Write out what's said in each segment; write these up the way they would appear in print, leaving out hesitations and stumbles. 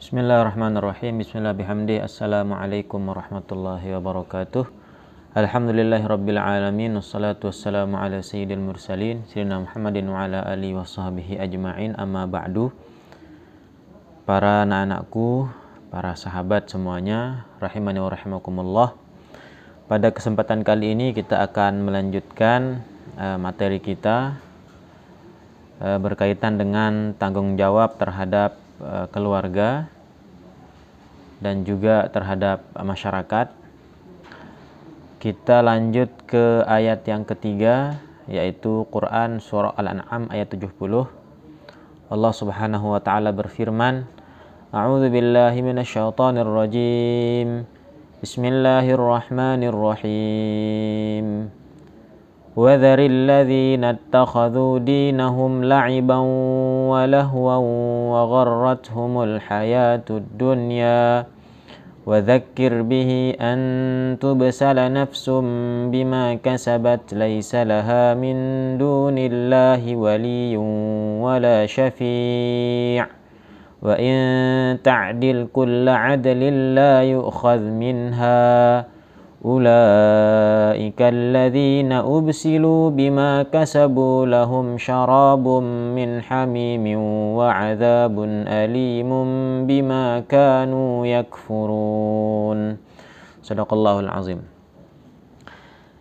Bismillahirrahmanirrahim. Bismillahirrahmanirrahim. Assalamualaikum warahmatullahi wabarakatuh. Alhamdulillahirabbil alamin. Wassalatu wassalamu ala sayyidil mursalin sayyidina Muhammadin wa ala alihi washabbihi ajmain. Amma ba'du. Para anak-anakku, para sahabat semuanya, rahimani wa rahimakumullah. Pada kesempatan kali ini kita akan melanjutkan materi kita berkaitan dengan tanggung jawab terhadap keluarga dan juga terhadap masyarakat. Kita lanjut ke ayat yang ketiga, yaitu Quran surah Al-An'am ayat 70. Allah Subhanahu wa taala berfirman, A'udzu billahi minasyaitonir rajim. Bismillahirrahmanirrahim. وَذَرِ الَّذِينَ اتَّخَذُوا دِينَهُمْ لَعِبًا وَلَهْوًا وَغَرَّتْهُمُ الْحَيَاةُ الدُّنْيَا وَذَكِّرْ بِهِ أَن تُبْسَلَ نَفْسٌ بِمَا كَسَبَتْ لَيْسَ لَهَا مِن دُونِ اللَّهِ وَلِيٌّ وَلَا شَفِيعٌ وَإِن تَعْدِلْ كُلَّ عَدْلٍ لَّا يُؤْخَذْ مِنْهَا أولئك الذين أبسلوا بما كسبوا لهم شراب من حميم وعذاب أليم بما كانوا يكفرون. Sadaqallahul azim.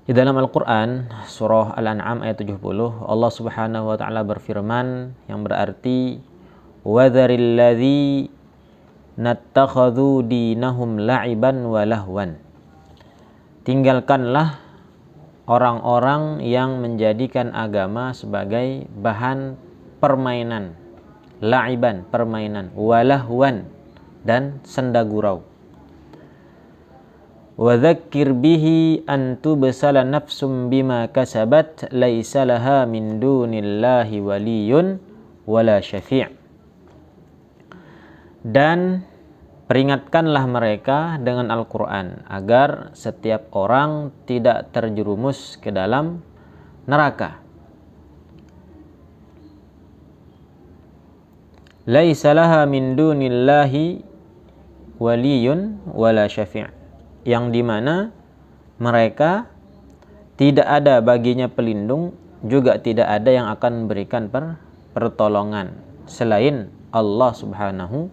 Di dalam Al-Quran surah Al-An'am ayat 70, Allah Subhanahu wa taala berfirman yang berarti وَذَرِ الَّذِينَ اتَّخَذُوا دِينَهُمْ لَعِبًا وَلَهْوًا. Tinggalkanlah orang-orang yang menjadikan agama sebagai bahan permainan, la'iban, permainan, walahwan, dan sendagurau. Wa dzakkir bihi an tubsala nafsum bima kasabat laisa laha min dunillahi waliyyun wala syafi'. Dan peringatkanlah mereka dengan Al-Quran agar setiap orang tidak terjerumus ke dalam neraka. Laisa laha min dunillahi waliyun wala syafi'. Yang dimana mereka tidak ada baginya pelindung, juga tidak ada yang akan memberikan pertolongan selain Allah Subhanahu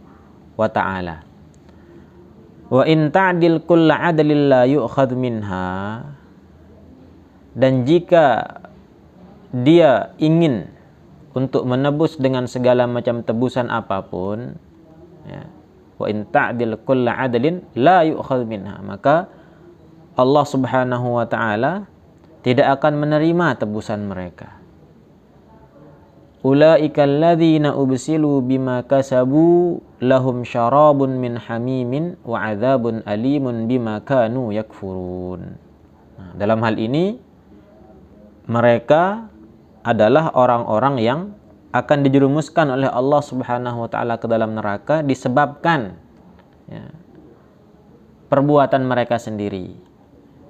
wa ta'ala. Wa in ta'dil kulla 'adlin la yu'khadh minha. Dan jika dia ingin untuk menebus dengan segala macam tebusan apapun, ya, wa in ta'dil kulla 'adlin la yu'khadh minha, maka Allah Subhanahu wa ta'ala tidak akan menerima tebusan mereka. Ulaika alladzina ubsilu bima kasabu lahum syarabun min hamimin wa adzabun alimun bima kanu yakfurun. Nah, dalam hal ini mereka adalah orang-orang yang akan dijerumuskan oleh Allah Subhanahu wa taala ke dalam neraka disebabkan perbuatan mereka sendiri.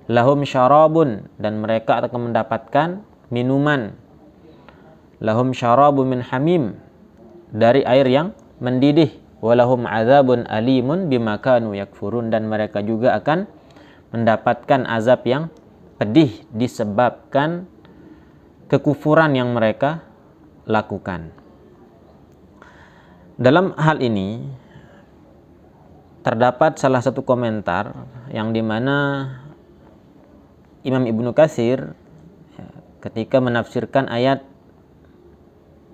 Lahum syarabun, dan mereka akan mendapatkan minuman. Lahum syarabu min hamim, dari air yang mendidih. Walahum azabun alimun bima kanu yakfurun, dan mereka juga akan mendapatkan azab yang pedih disebabkan kekufuran yang mereka lakukan. Dalam hal ini terdapat salah satu komentar yang dimana Imam Ibnu Katsir ketika menafsirkan ayat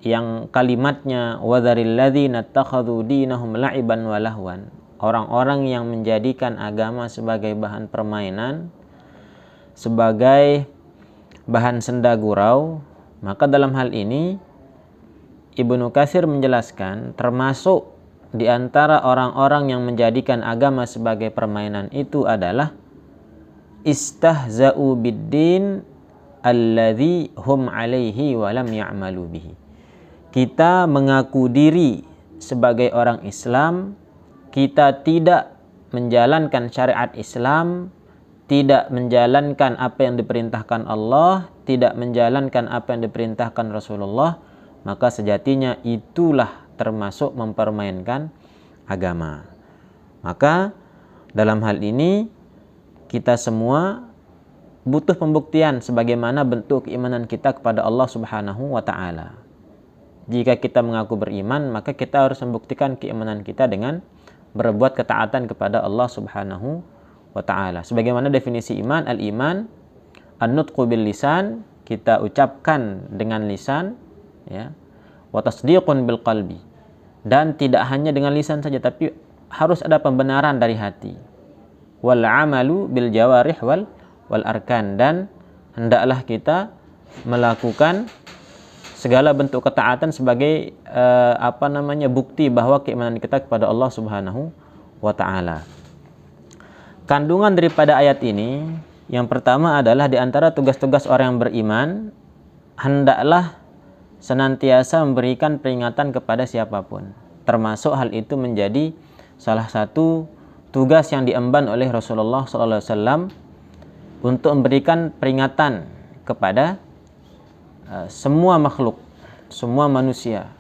yang kalimatnya وَذَرِ الَّذِينَ اتَّخَذُوا دِينَهُمْ لَعِبًا وَلَهْوًا, orang-orang yang menjadikan agama sebagai bahan permainan, sebagai bahan sendagurau, maka dalam hal ini Ibnu Katsir menjelaskan termasuk di antara orang-orang yang menjadikan agama sebagai permainan itu adalah istahza'u bid-din alladzi hum 'alaihi wa lam ya'malu bihi. Kita mengaku diri sebagai orang Islam, kita tidak menjalankan syariat Islam, tidak menjalankan apa yang diperintahkan Allah, tidak menjalankan apa yang diperintahkan Rasulullah, maka sejatinya itulah termasuk mempermainkan agama. Maka dalam hal ini kita semua butuh pembuktian sebagaimana bentuk keimanan kita kepada Allah Subhanahu wa taala. Jika kita mengaku beriman, maka kita harus membuktikan keimanan kita dengan berbuat ketaatan kepada Allah Subhanahu wa taala. Sebagaimana definisi iman, al-iman an-nutqu bil lisan, kita ucapkan dengan lisan, ya. Wa tasdiqun bil qalbi. Dan tidak hanya dengan lisan saja, tapi harus ada pembenaran dari hati. Wal amalu bil jawarih wal arkan, dan hendaklah kita melakukan segala bentuk ketaatan sebagai bukti bahwa keimanan kita kepada Allah Subhanahu wa taala. Kandungan daripada ayat ini yang pertama adalah di antara tugas-tugas orang yang beriman, hendaklah senantiasa memberikan peringatan kepada siapapun. Termasuk hal itu menjadi salah satu tugas yang diemban oleh Rasulullah SAW untuk memberikan peringatan kepada semua makhluk, semua manusia.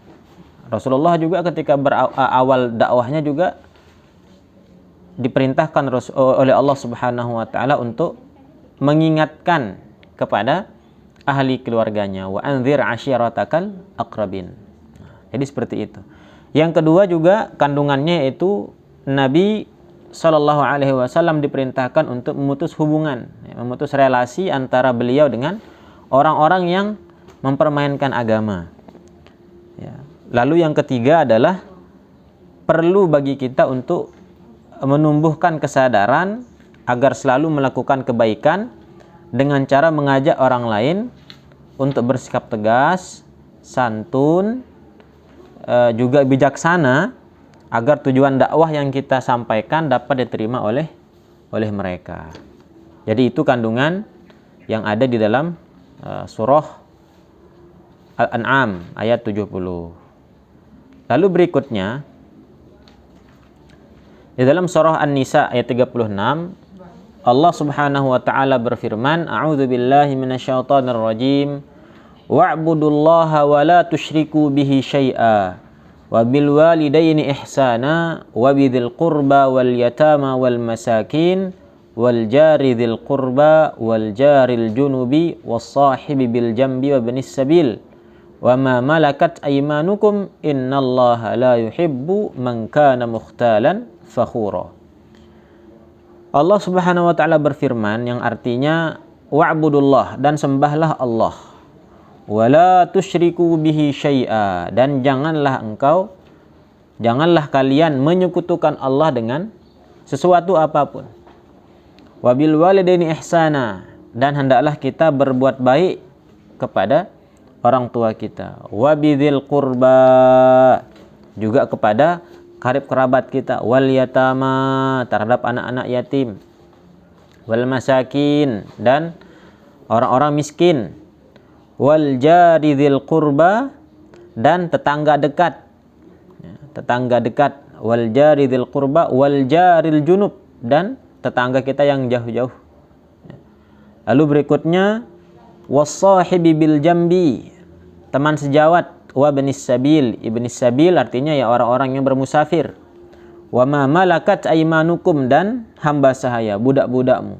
Rasulullah juga ketika awal dakwahnya juga diperintahkan oleh Allah Subhanahu wa taala untuk mengingatkan kepada ahli keluarganya, wa anzir ashiratakal aqrabin. Jadi seperti itu. Yang kedua juga kandungannya yaitu Nabi Shallallahu Alaihi Wasallam diperintahkan untuk memutus hubungan, memutus relasi antara beliau dengan orang-orang yang mempermainkan agama. Ya. Lalu yang ketiga adalah perlu bagi kita untuk menumbuhkan kesadaran agar selalu melakukan kebaikan dengan cara mengajak orang lain untuk bersikap tegas, santun, juga bijaksana, agar tujuan dakwah yang kita sampaikan dapat diterima oleh mereka. Jadi itu kandungan yang ada di dalam surah Al-An'am ayat 70. Lalu berikutnya di dalam surah An-Nisa ayat 36, Allah Subhanahu wa taala berfirman, A'udzu billahi minasyaitonir rajim. Wa'budullaha wa la tusyriku bihi syai'a. Wa bil walidaini ihsana wa bidzil qurba wal yatama wal masakin wal jari dzil qurba wal jaril junubi was sahibi bil jambi wa banis sabil wa ma malakat aymanukum innallaha la yuhibbu man kana mukhtalan fakhura. Allah Subhanahu wa taala berfirman yang artinya wa'budullah, dan sembahlah Allah. Wala tusyriku bihi syai'a, dan janganlah kalian menyekutukan Allah dengan sesuatu apapun. Wabil walidaini ihsana, dan hendaklah kita berbuat baik kepada orang tua kita. Wabidzil qurba, juga kepada karib kerabat kita. Wal yatama, terhadap anak-anak yatim. Wal masakin, dan orang-orang miskin. Wal jari dzil qurba, dan tetangga dekat. Tetangga dekat. Wal jari dzil qurba wal jaril junub, dan tetangga kita yang jauh-jauh. Lalu berikutnya was-sahibi bil jambi, teman sejawat. Wa banis sabil, ibnis sabil artinya ya orang-orang yang bermusafir. Wa ma malakat aymanukum, dan hamba sahaya, budak-budakmu.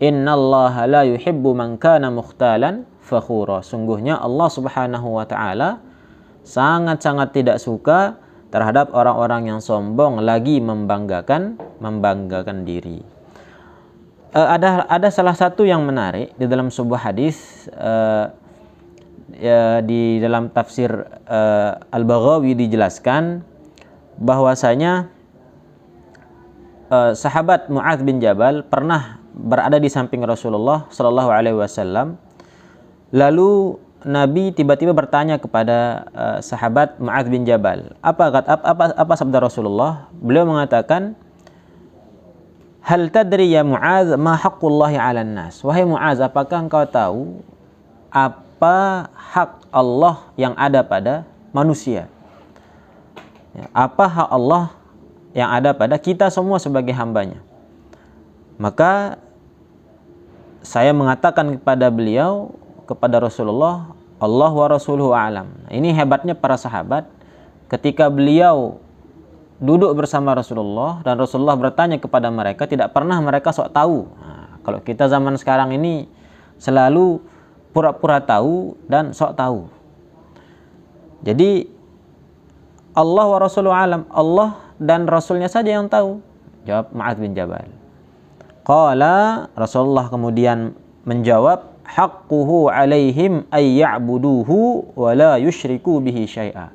Innallaha la yuhibbu man kana mukhtalan fakhura. Sungguhnya Allah Subhanahu wa taala sangat-sangat tidak suka terhadap orang-orang yang sombong lagi membanggakan diri. Ada salah satu yang menarik di dalam sebuah hadis, di dalam tafsir Al-Baghawi dijelaskan bahwasanya sahabat Mu'adz bin Jabal pernah berada di samping Rasulullah Sallallahu Alaihi Wasallam. Lalu Nabi tiba-tiba bertanya kepada sahabat Mu'adz bin Jabal, apa sabda Rasulullah? Beliau mengatakan, hal tadri ya Mu'adz ma haqqullahi 'alan nas? Wahai Mu'adz, apakah engkau tahu apa hak Allah yang ada pada manusia? Apa hak Allah yang ada pada kita semua sebagai hambanya? Maka saya mengatakan kepada beliau, kepada Rasulullah, Allah wa rasuluhu a'lam. Ini hebatnya para sahabat, ketika beliau duduk bersama Rasulullah dan Rasulullah bertanya kepada mereka, tidak pernah mereka sok tahu. Nah, kalau kita zaman sekarang ini selalu pura-pura tahu dan sok tahu. Jadi Allah wa Rasuluhu alam, Allah dan Rasulnya saja yang tahu, jawab Mu'adz bin Jabal. Qala, Rasulullah kemudian menjawab, haqquhu alaihim ay ya'buduhu wa la yusyriku bihi syai'a.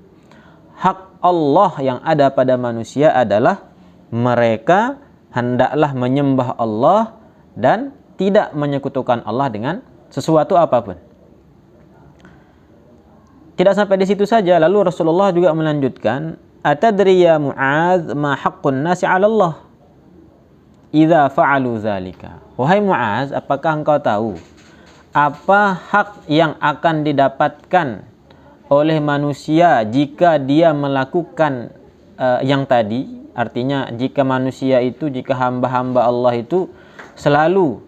Hak Allah yang ada pada manusia adalah mereka hendaklah menyembah Allah dan tidak menyekutukan Allah dengan sesuatu apapun. Tidak sampai di situ saja, lalu Rasulullah juga melanjutkan, atadri ya Mu'adz ma haqqun nasi 'ala Allah idza fa'alu dzalika. Wahai Mu'adz, apakah engkau tahu apa hak yang akan didapatkan oleh manusia jika dia melakukan yang tadi? Artinya jika manusia itu, jika hamba-hamba Allah itu selalu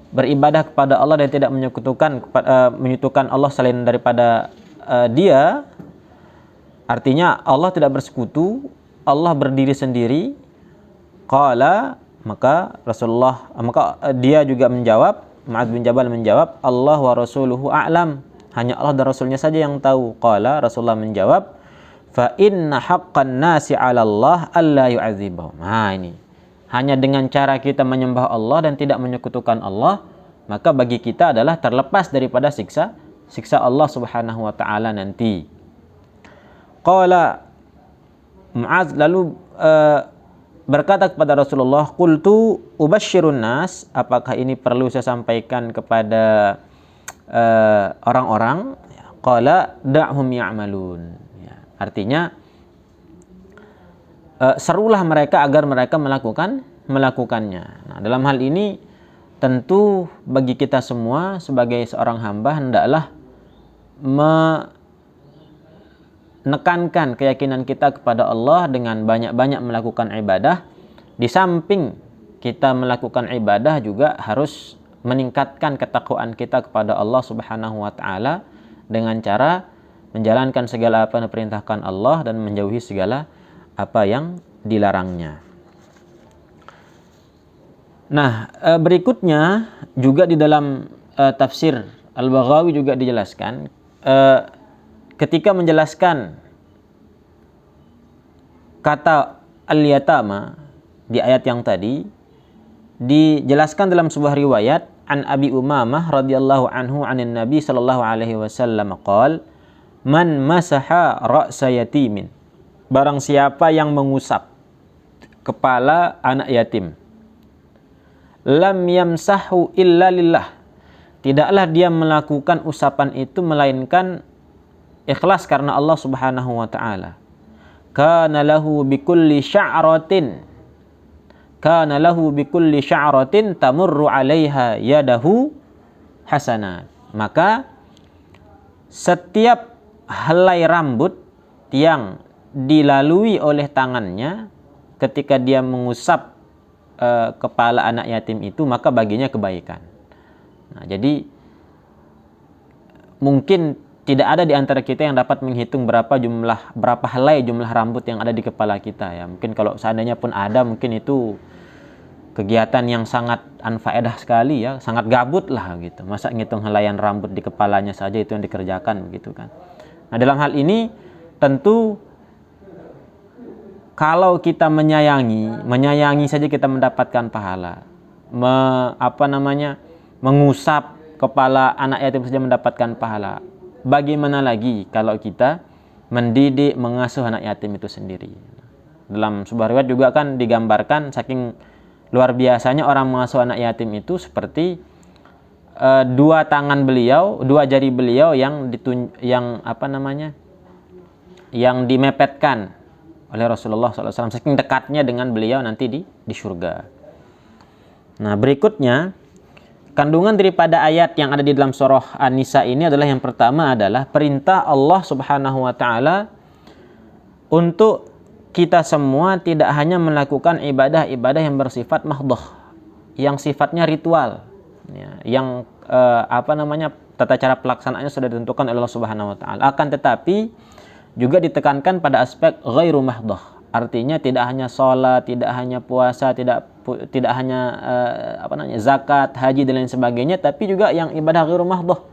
beribadah kepada Allah dan tidak menyekutukan Allah selain daripada dia, artinya Allah tidak bersekutu, Allah berdiri sendiri. Qala, maka dia juga menjawab, Mu'adz bin Jabal menjawab, Allah wa rasuluhu a'lam, hanya Allah dan Rasulnya saja yang tahu. Qala, Rasulullah menjawab, fa inna haqqan nasi 'ala Allah alla yu'adzibahum. Nah, ini hanya dengan cara kita menyembah Allah dan tidak menyekutukan Allah, maka bagi kita adalah terlepas daripada siksa Allah Subhanahu wa taala nanti. Qala, Mu'adz lalu berkata kepada Rasulullah, qultu ubasyirun nas, apakah ini perlu saya sampaikan kepada orang-orang? Qala da'hum ya'malun. Ya, artinya serulah mereka agar mereka melakukannya. Nah, dalam hal ini tentu bagi kita semua sebagai seorang hamba hendaklah menekankan keyakinan kita kepada Allah dengan banyak-banyak melakukan ibadah. Di samping kita melakukan ibadah juga harus meningkatkan ketakwaan kita kepada Allah Subhanahu wa taala dengan cara menjalankan segala apa yang diperintahkan Allah dan menjauhi segala apa yang dilarangnya. Nah, berikutnya juga di dalam tafsir Al-Baghawi juga dijelaskan, ketika menjelaskan kata al-yatama di ayat yang tadi, dijelaskan dalam sebuah riwayat an Abi Umamah radhiyallahu anhu anin Nabi sallallahu alaihi wasallam qala, man masaha ra'sa yatimin, barang siapa yang mengusap kepala anak yatim, lam yamsahu illa lillah, tidaklah dia melakukan usapan itu melainkan ikhlas karena Allah Subhanahu wa taala. Kana lahu bikulli sya'ratin tamurru 'alaiha yadahu hasanat. Maka setiap helai rambut yang dilalui oleh tangannya ketika dia mengusap kepala anak yatim itu, maka baginya kebaikan. Nah, jadi mungkin tidak ada di antara kita yang dapat menghitung berapa helai jumlah rambut yang ada di kepala kita ya. Mungkin kalau seandainya pun ada, mungkin itu kegiatan yang sangat anfaedah sekali ya, sangat gabut lah gitu. Masa ngitung helaian rambut di kepalanya saja itu yang dikerjakan begitu kan. Nah, dalam hal ini tentu kalau kita menyayangi saja kita mendapatkan pahala. Mengusap kepala anak yatim saja mendapatkan pahala. Bagaimana lagi kalau kita mendidik, mengasuh anak yatim itu sendiri. Dalam sebuah riwayat juga kan digambarkan saking luar biasanya orang mengasuh anak yatim itu seperti dua jari beliau yang dimepetkan oleh Rasulullah SAW, saking dekatnya dengan beliau nanti di surga. Nah, berikutnya kandungan daripada ayat yang ada di dalam surah An-Nisa ini adalah yang pertama adalah perintah Allah Subhanahu wa taala untuk kita semua tidak hanya melakukan ibadah-ibadah yang bersifat mahdhah, yang sifatnya ritual, ya, yang tata cara pelaksanaannya sudah ditentukan oleh Allah Subhanahu wa taala. Akan tetapi juga ditekankan pada aspek ghairu mahdhah, Artinya tidak hanya sholat, tidak hanya puasa, tidak hanya zakat, haji dan lain sebagainya, tapi juga yang ibadah ghairu mahdhah,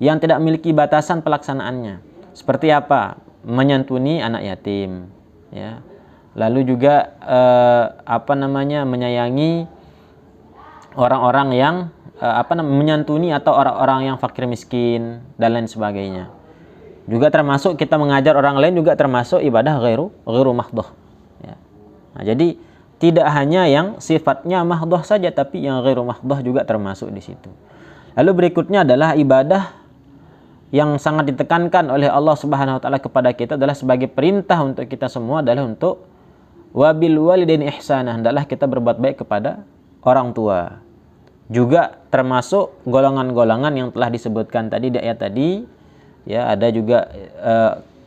yang tidak memiliki batasan pelaksanaannya. Seperti apa? Menyantuni anak yatim, ya. Lalu juga menyayangi orang-orang yang menyantuni atau orang-orang yang fakir miskin dan lain sebagainya. Juga termasuk kita mengajar orang lain, juga termasuk ibadah ghairu mahdhah, ya. Nah, jadi tidak hanya yang sifatnya mahdhah saja, tapi yang ghairu mahdhah juga termasuk di situ. Lalu berikutnya adalah ibadah yang sangat ditekankan oleh Allah Subhanahu wa taala kepada kita adalah sebagai perintah untuk kita semua, adalah untuk wabil walidaini ihsanah, hendaklah kita berbuat baik kepada orang tua. Juga termasuk golongan-golongan yang telah disebutkan tadi di ayat tadi. Ya, ada juga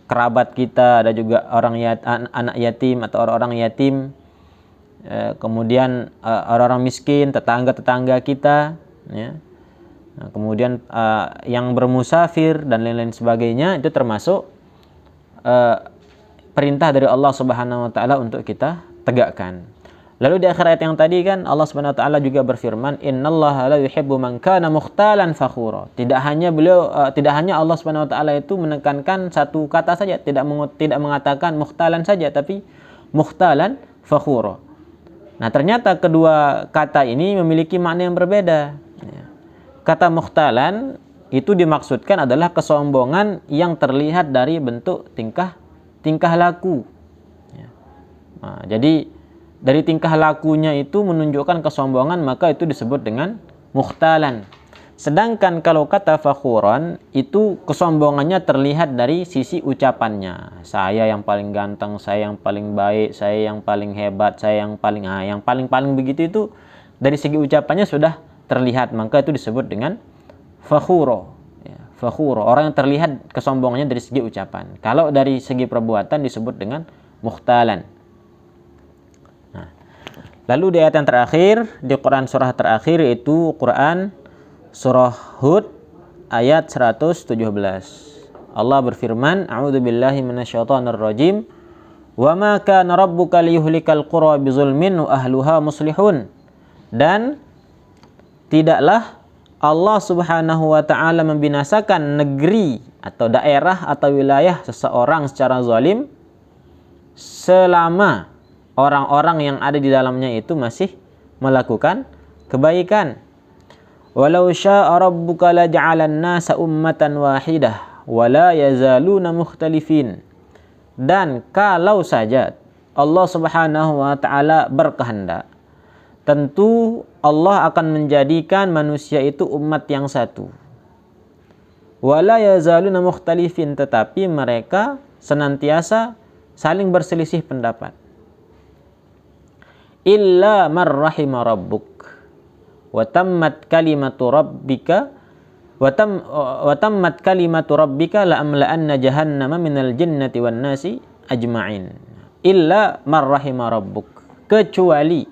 kerabat kita, ada juga anak yatim atau orang-orang yatim, kemudian orang-orang miskin, tetangga-tetangga kita, ya. Nah, kemudian yang bermusafir dan lain-lain sebagainya, itu termasuk perintah dari Allah Subhanahu wa taala untuk kita tegakkan. Lalu di akhir ayat yang tadi kan Allah Subhanahu wa taala juga berfirman, innallaha la yuhibbu man kana mukhtalan fakhura. Tidak hanya Allah Subhanahu wa taala itu menekankan satu kata saja, tidak mengatakan mukhtalan saja, tapi mukhtalan fakhura. Nah, ternyata kedua kata ini memiliki makna yang berbeda. Kata mukhtalan itu dimaksudkan adalah kesombongan yang terlihat dari bentuk tingkah laku. Nah, jadi dari tingkah lakunya itu menunjukkan kesombongan, maka itu disebut dengan mukhtalan. Sedangkan kalau kata fakhuran, itu kesombongannya terlihat dari sisi ucapannya. Saya yang paling ganteng, saya yang paling baik, saya yang paling hebat, saya yang paling begitu, itu dari segi ucapannya sudah terlihat, maka itu disebut dengan fakhuro. Ya, fakhuro, orang yang terlihat kesombongannya dari segi ucapan. Kalau dari segi perbuatan disebut dengan mukhtalan. Lalu di ayat yang terakhir di Quran, surah terakhir, yaitu Quran surah Hud ayat 117. Allah berfirman, a'udzubillahi minasyaitonir rajim, wa ma kana rabbuka liyuhlikal qura bizulmin wa ahluha muslihun. Dan tidaklah Allah Subhanahu wa taala membinasakan negeri atau daerah atau wilayah seseorang secara zalim selama orang-orang yang ada di dalamnya itu masih melakukan kebaikan. Walau syaa rabbuka laja'alan nasa ummatan wahidah wa la yazaluna mukhtalifin. Dan kalau saja Allah Subhanahu wa taala berkehendak, tentu Allah akan menjadikan manusia itu umat yang satu. Wa la yazaluna mukhtalifin, tetapi mereka senantiasa saling berselisih pendapat. Illa man rahima rabbuk wa tammat kalimatu rabbika la amla'anna jahannama minal jinnati wan nasi ajma'in. Illa man rahima rabbuk, kecuali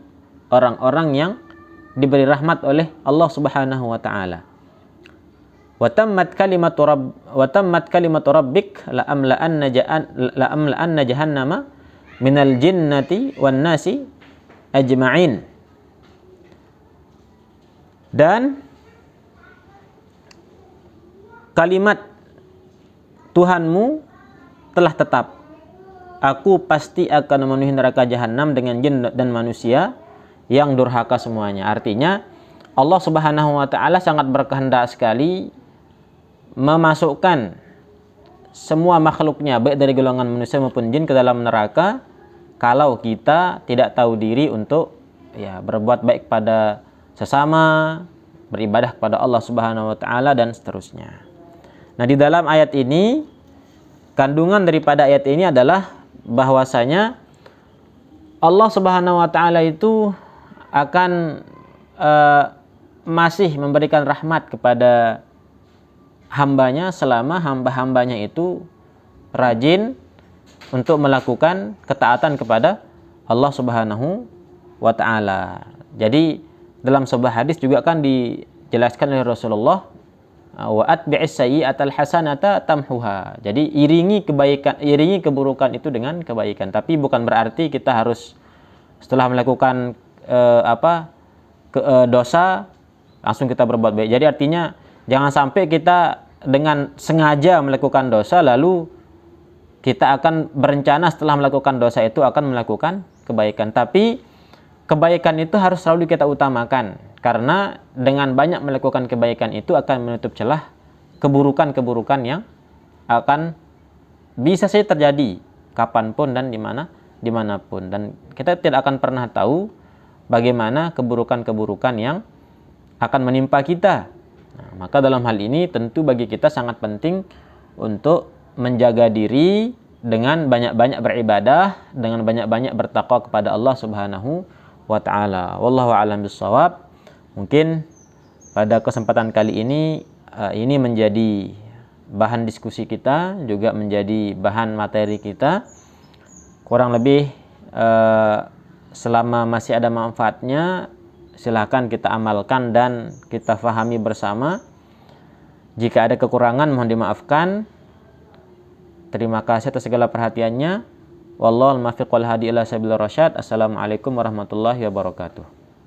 orang-orang yang diberi rahmat oleh Allah Subhanahu wa taala. Wa tammat kalimatu rabbik la amla'anna jahannama minal jinnati wan nasi ajma'in. Dan kalimat Tuhanmu telah tetap, aku pasti akan memenuhi neraka jahanam dengan jin dan manusia yang durhaka semuanya. Artinya Allah Subhanahu wa taala sangat berkehendak sekali memasukkan semua makhluknya, baik dari golongan manusia maupun jin, ke dalam neraka kalau kita tidak tahu diri untuk berbuat baik pada sesama, beribadah kepada Allah Subhanahu wa taala dan seterusnya. Nah, di dalam ayat ini, kandungan daripada ayat ini adalah bahwasanya Allah Subhanahu wa taala itu akan masih memberikan rahmat kepada hambanya selama hamba-hambanya itu rajin untuk melakukan ketaatan kepada Allah Subhanahu wa taala. Jadi dalam sebuah hadis juga kan dijelaskan oleh Rasulullah Wa atbi'is sayyi'atal hasanata tamhuha. Jadi iringi keburukan itu dengan kebaikan. Tapi bukan berarti kita harus setelah melakukan dosa langsung kita berbuat baik. Jadi artinya jangan sampai kita dengan sengaja melakukan dosa lalu kita akan berencana setelah melakukan dosa itu akan melakukan kebaikan. Tapi kebaikan itu harus selalu kita utamakan. Karena dengan banyak melakukan kebaikan itu akan menutup celah keburukan-keburukan yang akan bisa saja terjadi kapanpun dan dimanapun. Dan kita tidak akan pernah tahu bagaimana keburukan-keburukan yang akan menimpa kita. Nah, maka dalam hal ini tentu bagi kita sangat penting untuk menjaga diri dengan banyak-banyak beribadah, dengan banyak-banyak bertakwa kepada Allah Subhanahu wa ta'ala. Wallahu a'lam bishawab. Mungkin pada kesempatan kali ini menjadi bahan diskusi kita, juga menjadi bahan materi kita. Kurang lebih selama masih ada manfaatnya, silahkan kita amalkan dan kita fahami bersama. Jika ada kekurangan mohon dimaafkan. Terima kasih atas segala perhatiannya. Wallahul muwaffiq wal hadi ila sabilir rasyad. Assalamualaikum warahmatullahi wabarakatuh.